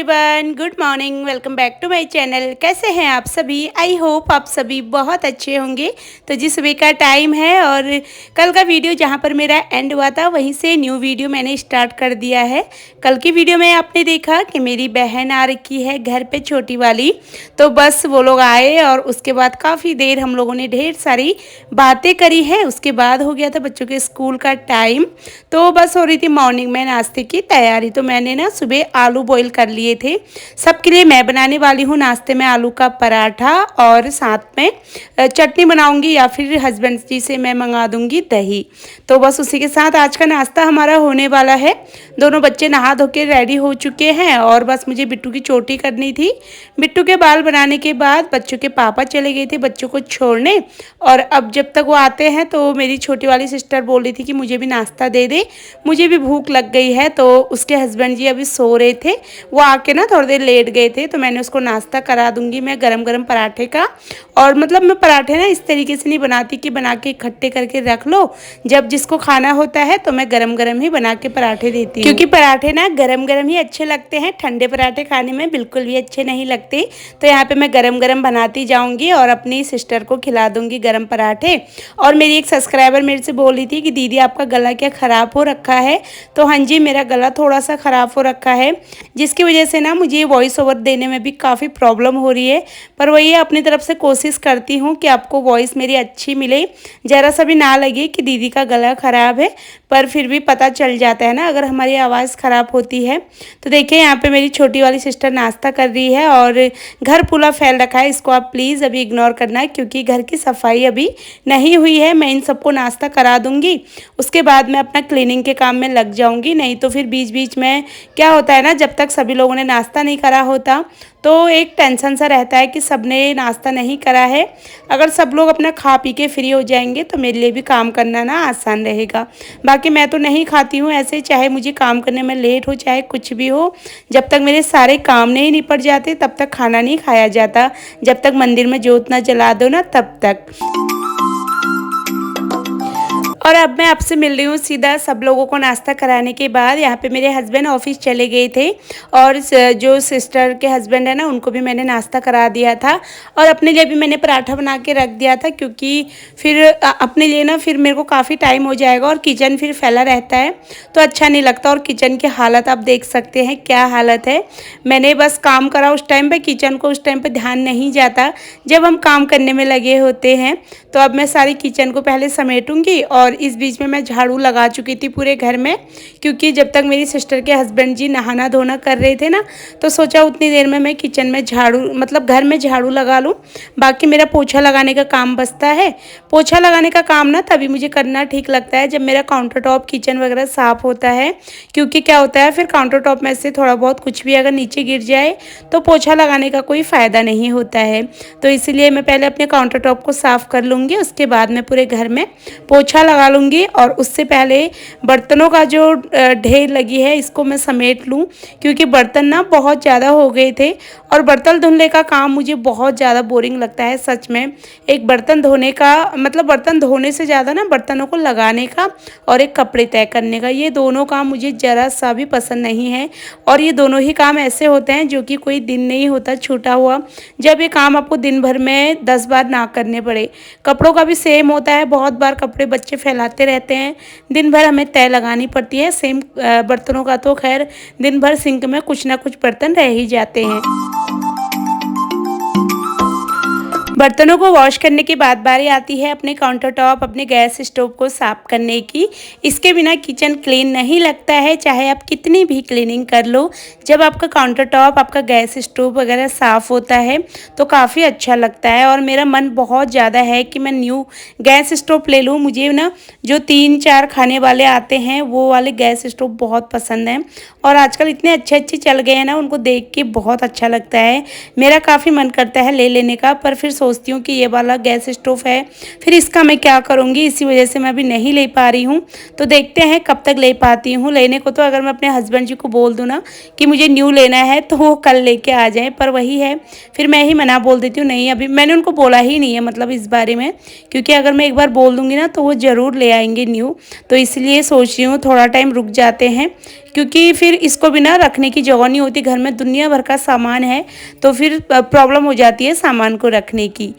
Everyone, good morning. Welcome back to my channel. कैसे हैं आप सभी? आई होप आप सभी बहुत अच्छे होंगे। तो जी सुबह का टाइम है और कल का वीडियो जहां पर मेरा एंड हुआ था वहीं से न्यू वीडियो मैंने स्टार्ट कर दिया है। कल की वीडियो में आपने देखा कि मेरी बहन आ रखी है घर पे, छोटी वाली। तो बस वो लोग आए और उसके बाद काफ़ी देर हम लोगों ने ढेर सारी बातें करी है। उसके बाद हो गया था बच्चों के स्कूल का टाइम। तो बस हो रही थी मॉर्निंग में नाश्ते की तैयारी। तो मैंने ना सुबह आलू बॉईल कर लिए थे। सबके लिए मैं बनाने वाली हूँ नाश्ते में आलू का पराठा और साथ में चटनी बनाऊंगी या फिर हस्बैंड जी से मैं मंगा दूंगी दही। तो बस उसी के साथ आज का नाश्ता हमारा होने वाला है। दोनों बच्चे नहा धो के रेडी हो चुके हैं और बस मुझे बिट्टू की चोटी करनी थी। बिट्टू के बाल बनाने के बाद बच्चों के पापा चले गए थे बच्चों को छोड़ने। और अब जब तक वो आते हैं तो मेरी छोटी वाली सिस्टर बोल रही थी कि मुझे भी नाश्ता दे दे, मुझे भी भूख लग गई है। तो उसके हस्बैंड जी अभी सो रहे थे, वो आके ना थोड़ी देर लेट गए थे। तो मैंने उसको नाश्ता करा दूंगी मैं गरम गरम पराठे का। और मतलब मैं पराठे ना इस तरीके से नहीं बनाती कि बना के इकट्ठे करके रख लो, जब जिसको खाना होता है तो मैं गरम गरम ही बना के पराठे देती हूँ, क्योंकि पराठे ना गरम गरम ही अच्छे लगते हैं। ठंडे पराठे खाने में बिल्कुल भी अच्छे नहीं लगते। तो यहाँ पे मैं गरम गरम बनाती जाऊँगी और अपनी सिस्टर को खिला दूँगी गरम पराठे। और मेरी एक सब्सक्राइबर मेरे से बोल रही थी कि दीदी आपका गला क्या ख़राब हो रखा है? तो हाँ जी, मेरा गला थोड़ा सा ख़राब हो रखा है, जिसकी वजह से ना मुझे वॉइस ओवर देने में भी काफ़ी प्रॉब्लम हो रही है। पर वही अपनी तरफ से कोशिश करती हूँ कि आपको वॉइस मेरी अच्छी मिले, ज़रा सा भी ना लगे कि दीदी का गला ख़राब है। पर फिर भी पता चल जाता है ना अगर हमारी आवाज़ ख़राब होती है। तो देखिए यहाँ पे मेरी छोटी वाली सिस्टर नाश्ता कर रही है और घर पूरा फैल रखा है। इसको आप प्लीज़ अभी इग्नोर करना, क्योंकि घर की सफाई अभी नहीं हुई है। मैं इन सबको नाश्ता करा दूँगी, उसके बाद मैं अपना क्लीनिंग के काम में लग जाऊँगी। नहीं तो फिर बीच बीच में क्या होता है ना, जब तक सभी लोगों ने नाश्ता नहीं करा होता तो एक टेंशन सा रहता है कि सबने नाश्ता नहीं करा है। अगर सब लोग अपना खा पी के फ्री हो जाएंगे तो मेरे लिए भी काम करना ना आसान रहेगा। बाकी मैं तो नहीं खाती हूँ ऐसे, चाहे मुझे काम करने में लेट हो चाहे कुछ भी हो। जब तक मेरे सारे काम नहीं निपट जाते तब तक खाना नहीं खाया जाता। जब तक मंदिर में जोत ना जला दो ना तब तक। और अब मैं आपसे मिल रही हूँ सीधा सब लोगों को नाश्ता कराने के बाद। यहाँ पे मेरे हस्बैंड ऑफिस चले गए थे और जो सिस्टर के हस्बैंड है ना उनको भी मैंने नाश्ता करा दिया था। और अपने लिए भी मैंने पराठा बना के रख दिया था, क्योंकि फिर अपने लिए ना फिर मेरे को काफ़ी टाइम हो जाएगा और किचन फिर फैला रहता है तो अच्छा नहीं लगता। और किचन की हालत आप देख सकते हैं क्या हालत है। मैंने बस काम करा उस टाइम पर, किचन को उस टाइम पर ध्यान नहीं जाता जब हम काम करने में लगे होते हैं। तो अब मैं सारी किचन को पहले समेटूंगी और इस बीच में मैं झाड़ू लगा चुकी थी पूरे घर में, क्योंकि जब तक मेरी सिस्टर के हस्बैंड जी नहाना धोना कर रहे थे ना तो सोचा उतनी देर में मैं किचन में झाड़ू मतलब घर में झाड़ू लगा लूँ। बाकी मेरा पोछा लगाने का काम बचता है। पोछा लगाने का काम ना तभी मुझे करना ठीक लगता है जब मेरा काउंटर टॉप किचन वगैरह साफ़ होता है, क्योंकि क्या होता है फिर काउंटर टॉप में से थोड़ा बहुत कुछ भी अगर नीचे गिर जाए तो पोछा लगाने का कोई फ़ायदा नहीं होता है। तो इसीलिए मैं पहले अपने काउंटर टॉप को साफ़ कर लूँगी, उसके बाद मैं पूरे घर में पोछा लगा लूँगी। और उससे पहले बर्तनों का जो ढेर लगी है इसको मैं समेट लूँ, क्योंकि बर्तन ना बहुत ज़्यादा हो गए थे। और बर्तन धुलने का काम मुझे बहुत ज़्यादा बोरिंग लगता है सच में। एक बर्तन धोने का मतलब बर्तन धोने से ज़्यादा ना बर्तनों को लगाने का और एक कपड़े तय करने का, ये दोनों काम मुझे ज़रा सा भी पसंद नहीं है। और ये दोनों ही काम ऐसे होते हैं जो कि कोई दिन नहीं होता छूटा हुआ, जब ये काम आपको दिन भर में 10 बार ना करने पड़े। कपड़ों का भी सेम होता है, बहुत बार कपड़े बच्चे फैलाते रहते हैं, दिन भर हमें तय लगानी पड़ती है। सेम बर्तनों का तो खैर दिन भर सिंक में कुछ ना कुछ बर्तन रह ही जाते हैं। बर्तनों को वॉश करने के बाद बारी आती है अपने काउंटर टॉप अपने गैस स्टोव को साफ़ करने की। इसके बिना किचन क्लीन नहीं लगता है, चाहे आप कितनी भी क्लीनिंग कर लो। जब आपका काउंटर टॉप आपका गैस स्टोव वगैरह साफ़ होता है तो काफ़ी अच्छा लगता है। और मेरा मन बहुत ज़्यादा है कि मैं न्यू गैस स्टोव ले लूँ। मुझे ना जो 3-4 खाने वाले आते हैं वो वाले गैस स्टोव बहुत पसंद हैं और आजकल इतने अच्छे अच्छे चल गए हैं ना, उनको देख के बहुत अच्छा लगता है। मेरा काफ़ी मन करता है ले लेने का, पर फिर सोचती हूँ कि ये वाला गैस स्टोव है फिर इसका मैं क्या करूँगी, इसी वजह से मैं अभी नहीं ले पा रही हूँ। तो देखते हैं कब तक ले पाती हूँ। लेने को तो अगर मैं अपने हस्बैंड जी को बोल दूँ ना कि मुझे न्यू लेना है तो वो कल लेके आ जाएँ, पर वही है फिर मैं ही मना बोल देती हूँ। नहीं, अभी मैंने उनको बोला ही नहीं है मतलब इस बारे में, क्योंकि अगर मैं एक बार बोल दूँगी ना तो वो ज़रूर ले आएंगे न्यू। तो इसलिए सोच रही हूँ थोड़ा टाइम रुक जाते हैं, क्योंकि फिर इसको बिना रखने की जगह नहीं होती, घर में दुनिया भर का सामान है तो फिर प्रॉब्लम हो जाती है सामान को रखने की।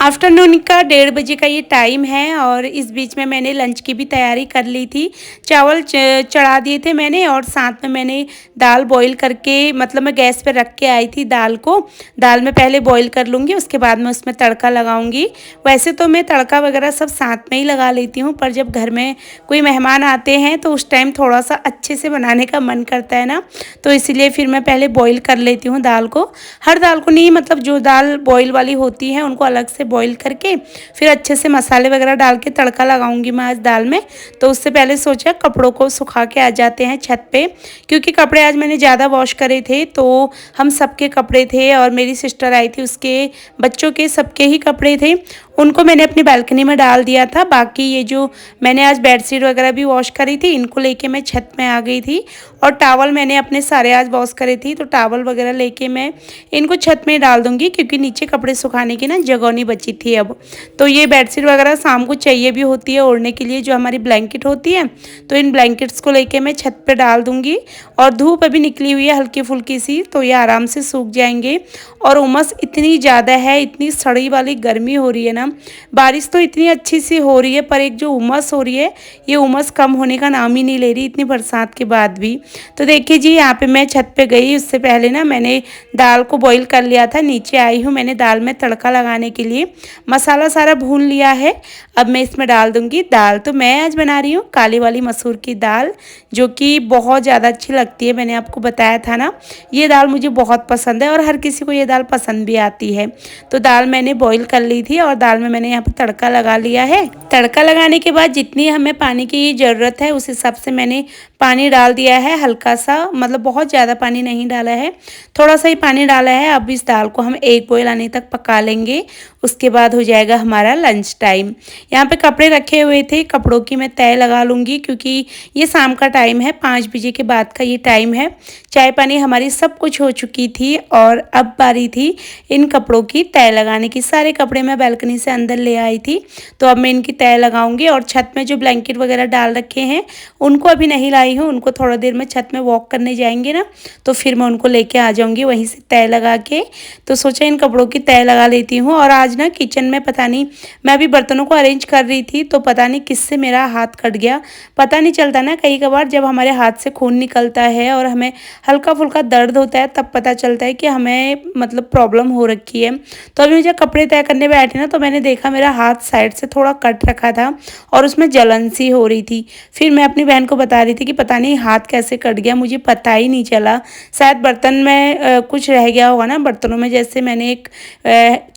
आफ्टरनून का 1:30 बजे का ये टाइम है और इस बीच में मैंने लंच की भी तैयारी कर ली थी। चावल चढ़ा दिए थे मैंने और साथ में मैंने दाल बॉईल करके, मतलब मैं गैस पे रख के आई थी दाल को। दाल में पहले बॉईल कर लूँगी, उसके बाद मैं उसमें तड़का लगाऊंगी। वैसे तो मैं तड़का वगैरह सब साथ में ही लगा लेती हूँ, पर जब घर में कोई मेहमान आते हैं तो उस टाइम थोड़ा सा अच्छे से बनाने का मन करता है ना, तो इसीलिए फिर मैं पहले बॉईल कर लेती हूँ दाल को। हर दाल को नहीं, मतलब जो दाल बॉईल वाली होती है उनको अलग से बॉईल करके फिर अच्छे से मसाले वगैरह डाल के तड़का लगाऊंगी मैं आज दाल में। तो उससे पहले सोचा कपड़ों को सुखा के आ जाते हैं छत पे, क्योंकि कपड़े आज मैंने ज़्यादा वॉश करे थे। तो हम सबके कपड़े थे और मेरी सिस्टर आई थी, उसके बच्चों के सबके ही कपड़े थे, उनको मैंने अपनी बालकनी में डाल दिया था। बाकी ये जो मैंने आज बेडशीट वगैरह भी वॉश करी थी, इनको लेके मैं छत में आ गई थी। और टावल मैंने अपने सारे आज वॉश करे थी, तो टावल वगैरह लेके मैं इनको छत में डाल दूंगी, क्योंकि नीचे कपड़े सुखाने की ना जगह नहीं बची थी अब। तो ये बेडशीट वगैरह शाम को चाहिए भी होती है ओढ़ने के लिए, जो हमारी ब्लैंकेट होती है, तो इन ब्लैंकेट्स को लेके मैं छत पे डाल दूंगी। और धूप अभी निकली हुई है हल्की फुल्की सी, तो ये आराम से सूख जाएंगे। और उमस इतनी ज़्यादा है, इतनी सड़ी वाली गर्मी हो रही है ना। बारिश तो इतनी अच्छी सी हो रही है, पर एक जो उमस हो रही है, ये उमस कम होने का नाम ही नहीं ले रही इतनी बरसात के बाद भी। तो देखिए जी, यहाँ पे मैं छत पे गई, उससे पहले ना मैंने दाल को बॉईल कर लिया था। नीचे आई हूँ मैंने दाल में तड़का लगाने के लिए, मसाला सारा भून लिया है। अब मैं इसमें डाल दूंगी दाल। तो मैं आज बना रही हूँ काली वाली मसूर की दाल, जो कि बहुत ज़्यादा अच्छी लगती है। मैंने आपको बताया था ना, ये दाल मुझे बहुत पसंद है और हर किसी को ये दाल पसंद भी आती है। तो दाल मैंने बॉईल कर ली थी और दाल में मैंने यहाँ पर तड़का लगा लिया है। तड़का लगाने के बाद जितनी हमें पानी की ज़रूरत है उस हिसाब से मैंने पानी डाल दिया है, हल्का सा, मतलब बहुत ज़्यादा पानी नहीं डाला है, थोड़ा सा ही पानी डाला है। अब इस दाल को हम एक बॉईल आने तक पका लेंगे, उसके बाद हो जाएगा हमारा लंच टाइम। यहाँ पे कपड़े रखे हुए थे, कपड़ों की मैं तय लगा लूँगी, क्योंकि ये शाम का टाइम है, 5 बजे के बाद का ये टाइम है। चाय पानी हमारी सब कुछ हो चुकी थी और अब बारी थी इन कपड़ों की तय लगाने की। सारे कपड़े मैं बालकनी से अंदर ले आई थी, तो अब मैं इनकी तय लगाऊंगी। और छत में जो ब्लैंकेट वगैरह डाल रखे हैं उनको अभी नहीं लाई हूँ, उनको थोड़ा देर में छत में वॉक करने जाएंगे ना, तो फिर मैं उनको लेके आ जाऊंगी वहीं से तय लगा के। तो सोचा इन कपड़ों की तय लगा लेती हूँ। और आज ना किचन में पता नहीं, मैं अभी बर्तनों को अरेंज कर रही थी तो पता नहीं किससे मेरा हाथ कट गया। पता नहीं चलता ना, कई कबार जब हमारे हाथ से खून निकलता है और हमें हल्का फुल्का दर्द होता है, तब पता चलता है कि हमें मतलब प्रॉब्लम हो रखी है। तो अभी मुझे कपड़े तय करने बैठी ना, तो मैंने देखा मेरा हाथ साइड से थोड़ा कट रखा था और उसमें जलन सी हो रही थी। फिर मैं अपनी बहन को बता रही थी कि पता नहीं हाथ कैसे कट गया, मुझे पता ही नहीं चला। शायद बर्तन में कुछ रह गया होगा ना बर्तनों में, जैसे मैंने एक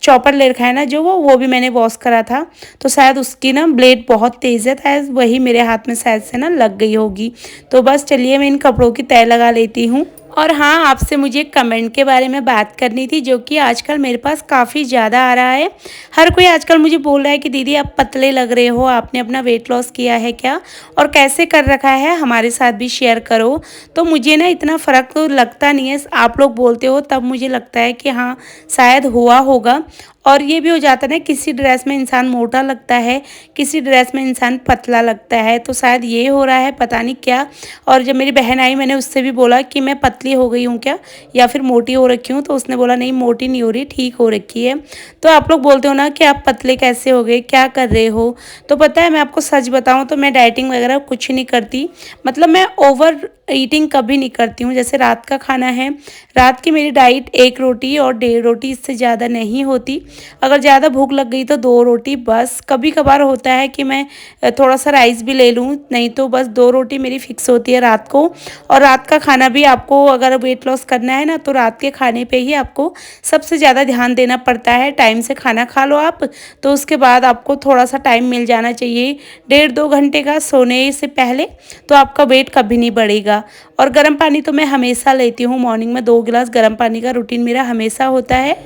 चॉपर ले रखा है ना जो, वो भी मैंने वॉश करा था, तो शायद उसकी ना ब्लेड बहुत तेज़ है, शायद वही मेरे हाथ में शायद से ना लग गई होगी। तो बस चलिए मैं इन कपड़ों की तय लगा लेती हूँ। और हाँ, आपसे मुझे कमेंट के बारे में बात करनी थी, जो कि आजकल मेरे पास काफ़ी ज़्यादा आ रहा है। हर कोई आजकल मुझे बोल रहा है कि दीदी आप पतले लग रहे हो, आपने अपना वेट लॉस किया है क्या, और कैसे कर रखा है, हमारे साथ भी शेयर करो। तो मुझे ना इतना फ़र्क तो लगता नहीं है, आप लोग बोलते हो तब मुझे लगता है कि हाँ शायद हुआ होगा। और ये भी हो जाता है ना, किसी ड्रेस में इंसान मोटा लगता है, किसी ड्रेस में इंसान पतला लगता है, तो शायद ये हो रहा है, पता नहीं क्या। और जब मेरी बहन आई, मैंने उससे भी बोला कि मैं पतली हो गई हूँ क्या या फिर मोटी हो रखी हूँ, तो उसने बोला नहीं मोटी नहीं हो रही, ठीक हो रखी है। तो आप लोग बोलते हो ना कि आप पतले कैसे हो गए, क्या कर रहे हो। तो पता है मैं आपको सच बताऊँ तो मैं डाइटिंग वगैरह कुछ नहीं करती, मतलब मैं ओवर ईटिंग कभी नहीं करती हूँ। जैसे रात का खाना है, रात की मेरी डाइट 1 रोटी और 1.5 रोटी, इससे ज़्यादा नहीं होती। अगर ज़्यादा भूख लग गई तो 2 रोटी बस। कभी कभार होता है कि मैं थोड़ा सा राइस भी ले लूँ, नहीं तो बस 2 रोटी मेरी फिक्स होती है रात को। और रात का खाना भी आपको अगर वेट लॉस करना है ना, तो रात के खाने पे ही आपको सबसे ज़्यादा ध्यान देना पड़ता है। टाइम से खाना खा लो आप, तो उसके बाद आपको थोड़ा सा टाइम मिल जाना चाहिए 1.5-2 घंटे का सोने से पहले, तो आपका वेट कभी नहीं बढ़ेगा। और गर्म पानी तो मैं हमेशा लेती हूँ, मॉर्निंग में 2 गिलास गर्म पानी का रूटीन मेरा हमेशा होता है।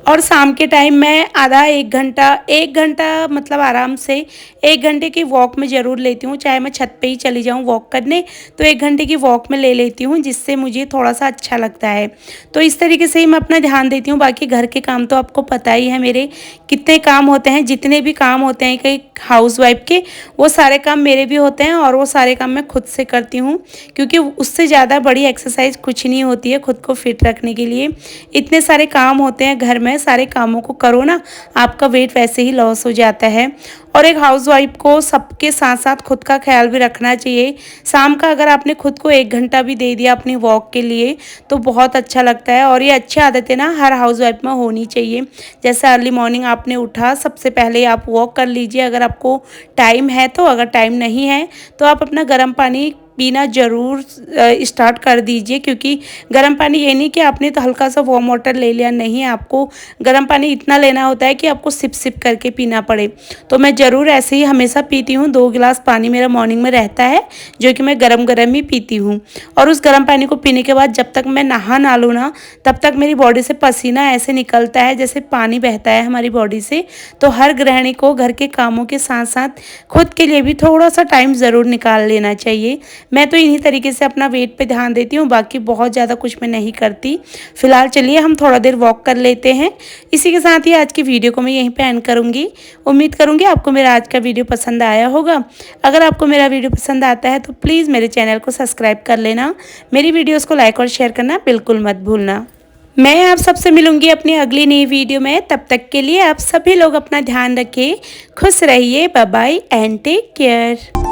और शाम के टाइम मैं आधा 1 घंटा मतलब आराम से 1 घंटे की वॉक में ज़रूर लेती हूँ, चाहे मैं छत पे ही चली जाऊँ वॉक करने, तो 1 घंटे की वॉक में ले लेती हूँ, जिससे मुझे थोड़ा-सा अच्छा लगता है। तो इस तरीके से ही मैं अपना ध्यान देती हूँ। बाकी घर के काम तो आपको पता ही है मेरे कितने काम होते हैं, जितने भी काम होते हैं कई हाउसवाइफ के, वो सारे काम मेरे भी होते हैं और वो सारे काम मैं खुद से करती हूँ, क्योंकि उससे ज़्यादा बड़ी एक्सरसाइज कुछ नहीं होती है खुद को फिट रखने के लिए। इतने सारे काम होते हैं घर में, सारे कामों को करो ना, आपका वेट वैसे ही लॉस हो जाता है। और एक हाउसवाइफ को सबके साथ साथ खुद का ख्याल भी रखना चाहिए। शाम का अगर आपने खुद को 1 घंटा भी दे दिया अपनी वॉक के लिए तो बहुत अच्छा लगता है, और ये अच्छी आदतें ना हर हाउसवाइफ में होनी चाहिए। जैसे अर्ली मॉर्निंग आपने उठा, सबसे पहले आप वॉक कर लीजिए अगर आपको टाइम है तो, अगर टाइम नहीं है तो आप अपना गर्म पानी पीना ज़रूर स्टार्ट कर दीजिए, क्योंकि गर्म पानी ये नहीं कि आपने तो हल्का सा वार्म वाटर ले लिया, नहीं, आपको गर्म पानी इतना लेना होता है कि आपको सिप सिप करके पीना पड़े। तो मैं ज़रूर ऐसे ही हमेशा पीती हूँ, 2 गिलास पानी मेरा मॉर्निंग में रहता है, जो कि मैं गरम गरम ही पीती हूँ। और उस गर्म पानी को पीने के बाद जब तक मैं ना लूँ ना, तब तक मेरी बॉडी से पसीना ऐसे निकलता है जैसे पानी बहता है हमारी बॉडी से। तो हर गृहिणी को घर के कामों के साथ साथ खुद के लिए भी थोड़ा सा टाइम ज़रूर निकाल लेना चाहिए। मैं तो इन्हीं तरीके से अपना वेट पे ध्यान देती हूँ, बाकी बहुत ज़्यादा कुछ मैं नहीं करती। फिलहाल चलिए हम थोड़ा देर वॉक कर लेते हैं। इसी के साथ ही आज की वीडियो को मैं यहीं पे एंड करूँगी। उम्मीद करूँगी आपको मेरा आज का वीडियो पसंद आया होगा। अगर आपको मेरा वीडियो पसंद आता है तो प्लीज़ मेरे चैनल को सब्सक्राइब कर लेना। मेरी वीडियोज़ को लाइक और शेयर करना बिल्कुल मत भूलना। मैं आप सबसे मिलूंगी अपनी अगली नई वीडियो में। तब तक के लिए आप सभी लोग अपना ध्यान रखें, खुश रहिए, bye bye and take care.